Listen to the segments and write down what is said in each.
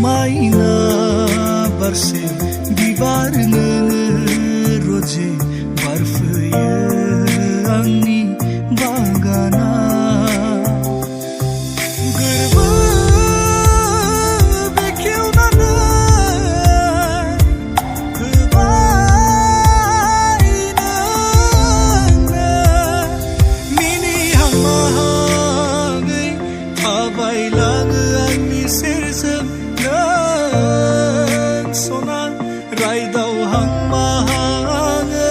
समायना बारसे बिबार नोङो रोजे बारफैयो आंनि बागाना गोरबो बेखेवनानै होबाय नोंनो मिनिहां माहाङै थाबायलाङो आंनि सेरजों नों सना रायदावहां माहाङै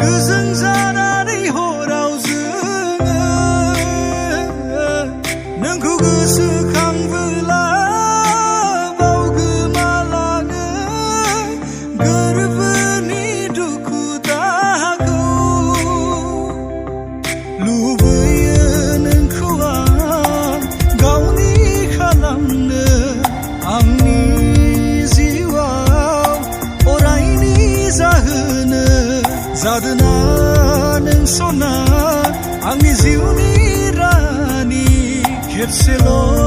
गोजों जानानै हराव जोङो नोंखौ गोसोखांबोला बावगोमालाङो गोरबोनि दुखु दाहाखौ लुबैयो नोंखौ आं गावनि खालामनो आंनि जिउआव अरायनि जाहोनो जादोना नों सना आंनि जिउनि रानि खेबसेल'